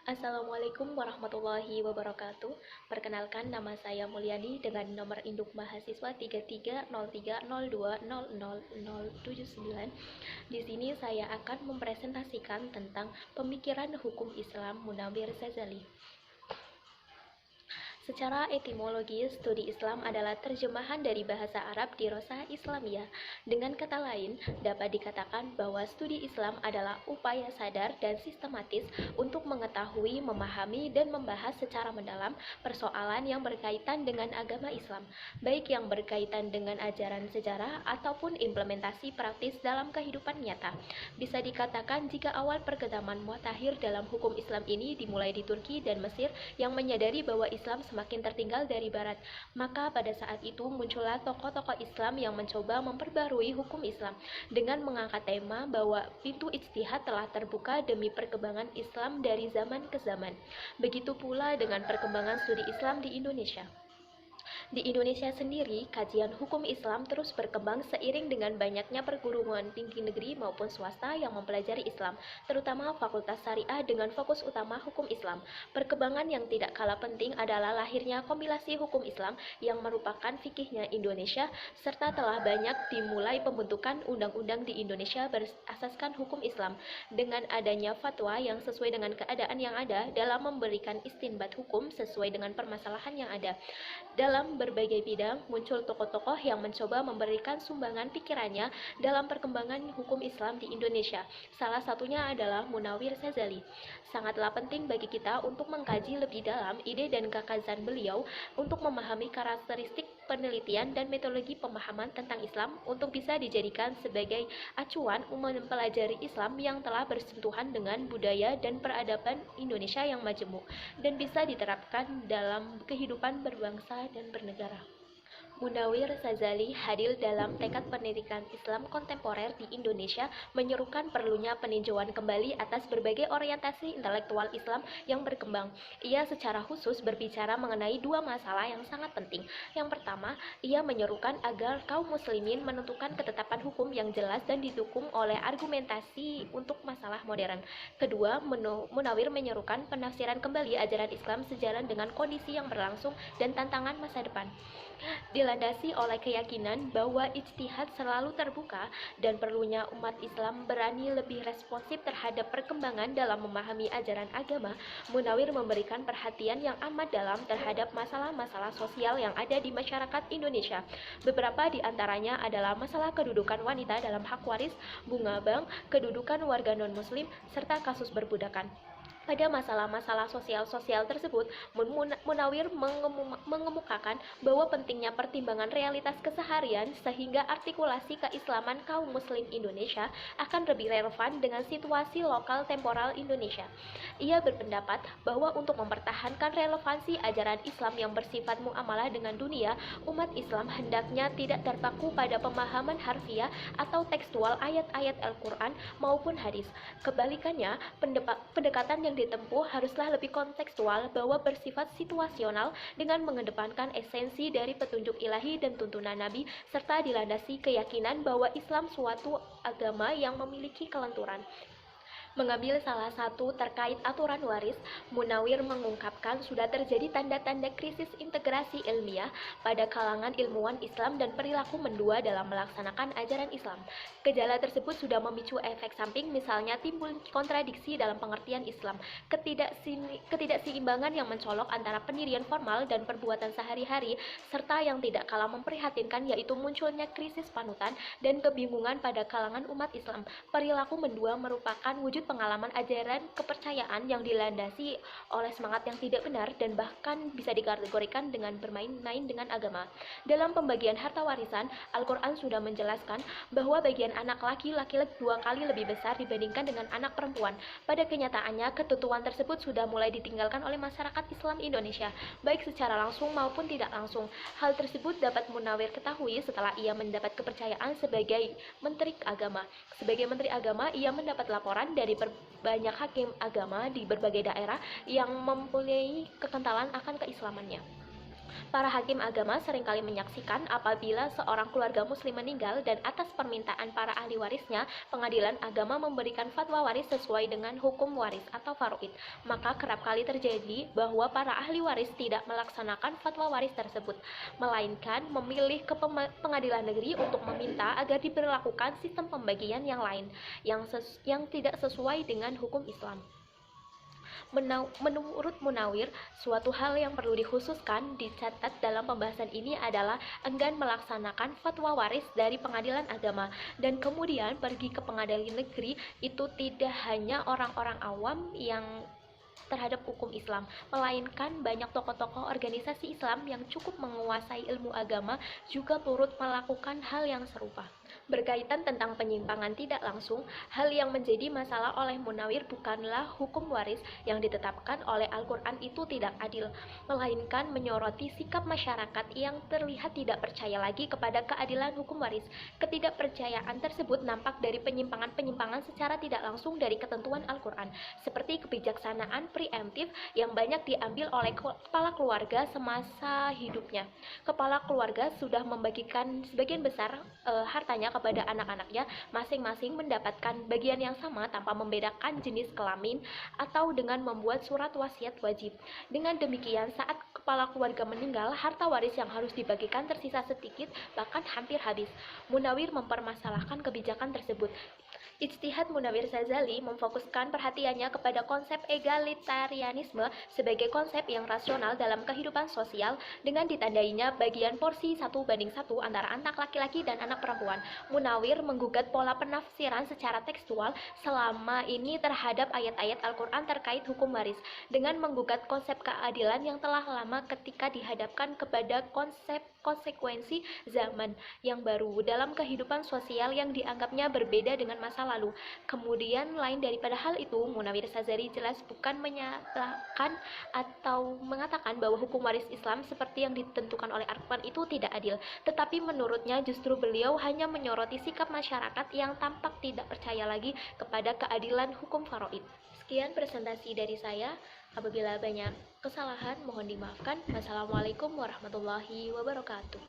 Assalamualaikum warahmatullahi wabarakatuh. Perkenalkan, nama saya Mulyani dengan nomor induk mahasiswa 330302000079. Di sini saya akan mempresentasikan tentang pemikiran hukum Islam Munawir Ghazali. Secara etimologi, studi Islam adalah terjemahan dari bahasa Arab Dirosah Islamiyah. Dengan kata lain, dapat dikatakan bahwa studi Islam adalah upaya sadar dan sistematis untuk mengetahui, memahami, dan membahas secara mendalam persoalan yang berkaitan dengan agama Islam, baik yang berkaitan dengan ajaran sejarah ataupun implementasi praktis dalam kehidupan nyata. Bisa dikatakan jika awal perketaman mutakhir dalam hukum Islam ini dimulai di Turki dan Mesir yang menyadari bahwa Islam semakin tertinggal dari Barat, maka pada saat itu muncullah tokoh-tokoh Islam yang mencoba memperbarui hukum Islam dengan mengangkat tema bahwa pintu ijtihad telah terbuka demi perkembangan Islam dari zaman ke zaman. Begitu pula dengan perkembangan studi Islam di Indonesia. Di Indonesia sendiri, kajian hukum Islam terus berkembang seiring dengan banyaknya perguruan tinggi negeri maupun swasta yang mempelajari Islam, terutama Fakultas Syariah dengan fokus utama hukum Islam. Perkembangan yang tidak kalah penting adalah lahirnya kompilasi hukum Islam yang merupakan fikihnya Indonesia, serta telah banyak dimulai pembentukan undang-undang di Indonesia berasaskan hukum Islam, dengan adanya fatwa yang sesuai dengan keadaan yang ada dalam memberikan istinbat hukum sesuai dengan permasalahan yang ada. Dalam berbagai bidang, muncul tokoh-tokoh yang mencoba memberikan sumbangan pikirannya dalam perkembangan hukum Islam di Indonesia. Salah satunya adalah Munawir Ghazali. Sangatlah penting bagi kita untuk mengkaji lebih dalam ide dan gagasan beliau untuk memahami karakteristik penelitian dan metodologi pemahaman tentang Islam untuk bisa dijadikan sebagai acuan mempelajari Islam yang telah bersentuhan dengan budaya dan peradaban Indonesia yang majemuk dan bisa diterapkan dalam kehidupan berbangsa dan bernegara. Munawir Ghazali hadir dalam tekad pendidikan Islam kontemporer di Indonesia, menyerukan perlunya peninjauan kembali atas berbagai orientasi intelektual Islam yang berkembang. Ia secara khusus berbicara mengenai dua masalah yang sangat penting. Yang pertama, ia menyerukan agar kaum muslimin menentukan ketetapan hukum yang jelas dan didukung oleh argumentasi untuk masalah modern. Kedua, Munawir menyerukan penafsiran kembali ajaran Islam sejalan dengan kondisi yang berlangsung dan tantangan masa depan, dilandasi oleh keyakinan bahwa ijtihad selalu terbuka dan perlunya umat Islam berani lebih responsif terhadap perkembangan dalam memahami ajaran agama. Munawir memberikan perhatian yang amat dalam terhadap masalah-masalah sosial yang ada di masyarakat Indonesia. Beberapa di antaranya adalah masalah kedudukan wanita dalam hak waris, bunga bank, kedudukan warga non-muslim, serta kasus perbudakan. Pada masalah-masalah sosial tersebut, Munawir mengemukakan bahwa pentingnya pertimbangan realitas keseharian sehingga artikulasi keislaman kaum muslim Indonesia akan lebih relevan dengan situasi lokal temporal Indonesia. Ia berpendapat bahwa untuk mempertahankan relevansi ajaran Islam yang bersifat muamalah dengan dunia, umat Islam hendaknya tidak terpaku pada pemahaman harfiah atau tekstual ayat-ayat Al-Quran maupun hadis. Kebalikannya, pendekatan yang ditempuh haruslah lebih kontekstual bahwa bersifat situasional dengan mengedepankan esensi dari petunjuk ilahi dan tuntunan Nabi serta dilandasi keyakinan bahwa Islam suatu agama yang memiliki kelenturan. Mengambil salah satu terkait aturan waris, Munawir mengungkapkan sudah terjadi tanda-tanda krisis integrasi ilmiah pada kalangan ilmuwan Islam dan perilaku mendua dalam melaksanakan ajaran Islam. Gejala tersebut sudah memicu efek samping, misalnya timbul kontradiksi dalam pengertian Islam, ketidakseimbangan yang mencolok antara pendirian formal dan perbuatan sehari-hari, serta yang tidak kalah memprihatinkan yaitu munculnya krisis panutan dan kebingungan pada kalangan umat Islam. Perilaku mendua merupakan wujud pengalaman ajaran kepercayaan yang dilandasi oleh semangat yang tidak benar dan bahkan bisa dikategorikan dengan bermain-main dengan agama. Dalam pembagian harta warisan, Al-Quran sudah menjelaskan bahwa bagian anak laki-laki 2 kali lebih besar dibandingkan dengan anak perempuan. Pada kenyataannya, ketentuan tersebut sudah mulai ditinggalkan oleh masyarakat Islam Indonesia, baik secara langsung maupun tidak langsung. Hal tersebut dapat Munawir ketahui setelah ia mendapat kepercayaan sebagai Menteri Agama. Sebagai Menteri Agama, ia mendapat laporan dari banyak hakim agama di berbagai daerah yang mempunyai kekentalan akan keislamannya. Para hakim agama seringkali menyaksikan apabila seorang keluarga muslim meninggal dan atas permintaan para ahli warisnya, pengadilan agama memberikan fatwa waris sesuai dengan hukum waris atau faraid. Maka kerap kali terjadi bahwa para ahli waris tidak melaksanakan fatwa waris tersebut, melainkan memilih ke pengadilan negeri untuk meminta agar diberlakukan sistem pembagian yang lain yang tidak sesuai dengan hukum Islam. Menurut Munawir, suatu hal yang perlu dikhususkan dicatat dalam pembahasan ini adalah enggan melaksanakan fatwa waris dari pengadilan agama dan kemudian pergi ke pengadilan negeri. Itu tidak hanya orang-orang awam yang terhadap hukum Islam, melainkan banyak tokoh-tokoh organisasi Islam yang cukup menguasai ilmu agama juga turut melakukan hal yang serupa. Berkaitan tentang penyimpangan tidak langsung, hal yang menjadi masalah oleh Munawir bukanlah hukum waris yang ditetapkan oleh Al-Quran itu tidak adil, melainkan menyoroti sikap masyarakat yang terlihat tidak percaya lagi kepada keadilan hukum waris. Ketidakpercayaan tersebut nampak dari penyimpangan-penyimpangan secara tidak langsung dari ketentuan Al-Quran, seperti kebijaksanaan preemptif yang banyak diambil oleh kepala keluarga semasa hidupnya. Kepala keluarga sudah membagikan sebagian besar hartanya kepada anak-anaknya, masing-masing mendapatkan bagian yang sama tanpa membedakan jenis kelamin atau dengan membuat surat wasiat wajib. Dengan demikian, saat kepala keluarga meninggal, harta waris yang harus dibagikan tersisa sedikit, bahkan hampir habis. Munawir mempermasalahkan kebijakan tersebut. Ijtihad Munawir Ghazali memfokuskan perhatiannya kepada konsep egalitarianisme sebagai konsep yang rasional dalam kehidupan sosial dengan ditandainya bagian porsi 1:1 antara anak laki-laki dan anak perempuan. Munawir menggugat pola penafsiran secara tekstual selama ini terhadap ayat-ayat Al-Quran terkait hukum waris dengan menggugat konsep keadilan yang telah lama ketika dihadapkan kepada konsep konsekuensi zaman yang baru dalam kehidupan sosial yang dianggapnya berbeda dengan masa lalu. Kemudian lain daripada hal itu, Munawir Ghazali jelas bukan menyalahkan atau mengatakan bahwa hukum waris Islam seperti yang ditentukan oleh Al-Quran itu tidak adil, tetapi menurutnya justru beliau hanya menyoroti sikap masyarakat yang tampak tidak percaya lagi kepada keadilan hukum faraid. Sekian presentasi dari saya. Apabila banyak kesalahan, mohon dimaafkan. Wassalamualaikum warahmatullahi wabarakatuh.